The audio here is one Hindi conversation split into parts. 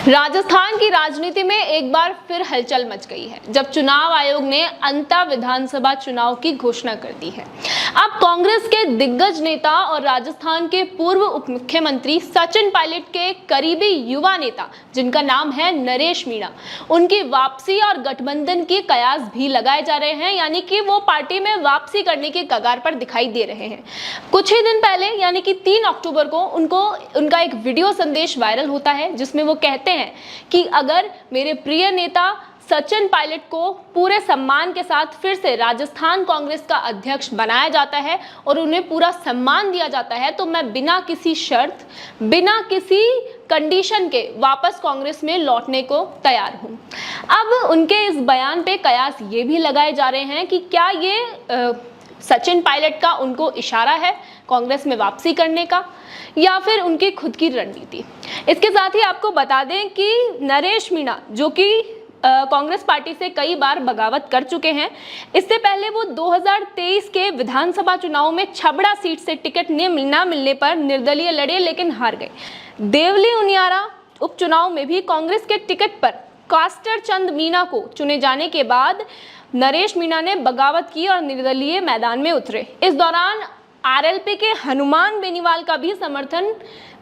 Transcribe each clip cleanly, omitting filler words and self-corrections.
राजस्थान की राजनीति में एक बार फिर हलचल मच गई है जब चुनाव आयोग ने अंतः विधानसभा चुनाव की घोषणा कर दी है। अब कांग्रेस के दिग्गज नेता और राजस्थान के पूर्व उप मुख्यमंत्री सचिन पायलट के करीबी युवा नेता जिनका नाम है नरेश मीणा, उनकी वापसी और गठबंधन की कयास भी लगाए जा रहे हैं, यानी कि वो पार्टी में वापसी करने के कगार पर दिखाई दे रहे हैं। कुछ ही दिन पहले यानी कि 3 अक्टूबर को उनका एक वीडियो संदेश वायरल होता है जिसमें वो कहते हैं कि अगर मेरे प्रिय नेता सचिन पायलट को पूरे सम्मान के साथ फिर से राजस्थान कांग्रेस का अध्यक्ष बनाया जाता है और उन्हें पूरा सम्मान दिया जाता है तो मैं बिना किसी शर्त, बिना किसी कंडीशन के वापस कांग्रेस में लौटने को तैयार हूं। अब उनके इस बयान पे कयास ये भी लगाए जा रहे हैं कि क्या ये सचिन पायलट का उनको इशारा है कांग्रेस में वापसी करने का या फिर उनकी खुद की रणनीति। इसके साथ ही आपको बता दें कि नरेश मीणा जो कि कांग्रेस पार्टी से कई बार बगावत कर चुके हैं, इससे पहले वो 2023 के विधानसभा चुनाव में छबड़ा सीट से टिकट न मिलने पर निर्दलीय लड़े लेकिन हार गए। देवली उनियारा उपचुनाव में भी कांग्रेस के टिकट पर कास्टर चंद मीणा को चुने जाने के बाद नरेश मीणा ने बगावत की और निर्दलीय मैदान में उतरे। इस दौरान आरएलपी के हनुमान बेनीवाल का भी समर्थन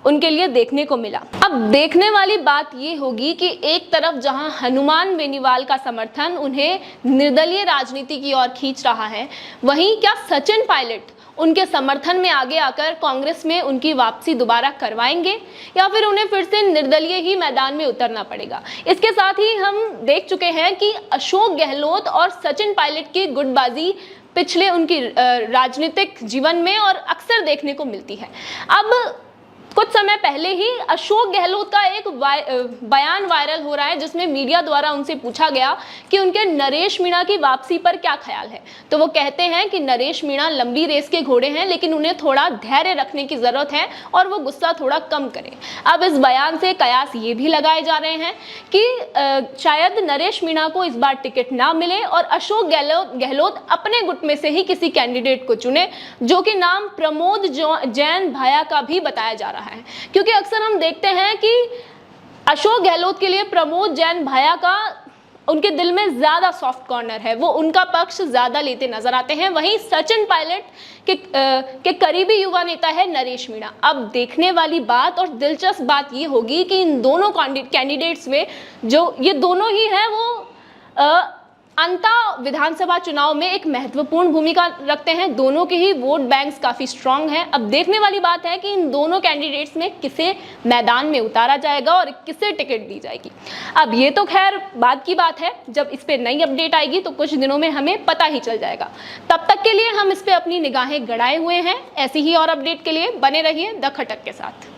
उनके लिए देखने को मिला। अब देखने वाली बात ये होगी कि एक तरफ जहां हनुमान बेनीवाल का समर्थन उन्हें निर्दलीय राजनीति की ओर खींच रहा है, वहीं क्या सचिन पायलट उनके समर्थन में आगे आकर कांग्रेस में उनकी वापसी दोबारा करवाएंगे या फिर उन्हें फिर से निर्दलीय ही मैदान में उतरना पड़ेगा। इसके साथ ही हम देख चुके हैं कि अशोक गहलोत और सचिन पायलट की गुटबाजी पिछले उनकी राजनीतिक जीवन में और अक्सर देखने को मिलती है। अब कुछ समय पहले ही अशोक गहलोत का एक बयान वायरल हो रहा है जिसमें मीडिया द्वारा उनसे पूछा गया कि उनके नरेश मीणा की वापसी पर क्या ख्याल है, तो वो कहते हैं कि नरेश मीणा लंबी रेस के घोड़े हैं लेकिन उन्हें थोड़ा धैर्य रखने की जरूरत है और वो गुस्सा थोड़ा कम करें। अब इस बयान से कयास ये भी लगाए जा रहे हैं कि शायद नरेश मीणा को इस बार टिकट ना मिले और अशोक गहलोत अपने गुट में से ही किसी कैंडिडेट को चुने जो कि नाम प्रमोद जैन भाया का भी बताया जा रहा है, क्योंकि अक्सर हम देखते हैं कि अशोक गहलोत के लिए प्रमोद जैन भाया का उनके दिल में ज्यादा सॉफ्ट कॉर्नर है, वो उनका पक्ष ज्यादा लेते नजर आते हैं। वहीं सचिन पायलट के करीबी युवा नेता है नरेश मीणा। अब देखने वाली बात और दिलचस्प बात ये होगी कि इन दोनों कैंडिडेट्स में जो ये दोनों ही हैं वो अंतः विधानसभा चुनाव में एक महत्वपूर्ण भूमिका रखते हैं। दोनों के ही वोट बैंक्स काफी स्ट्रांग हैं। अब देखने वाली बात है कि इन दोनों कैंडिडेट्स में किसे मैदान में उतारा जाएगा और किसे टिकट दी जाएगी। अब ये तो खैर बाद की बात है, जब इस पे नई अपडेट आएगी तो कुछ दिनों में हमें पता ही चल जाएगा। तब तक के लिए हम इस पे अपनी निगाहें गड़ाए हुए हैं। ऐसी ही और अपडेट के लिए बने रहिए द खटक के साथ।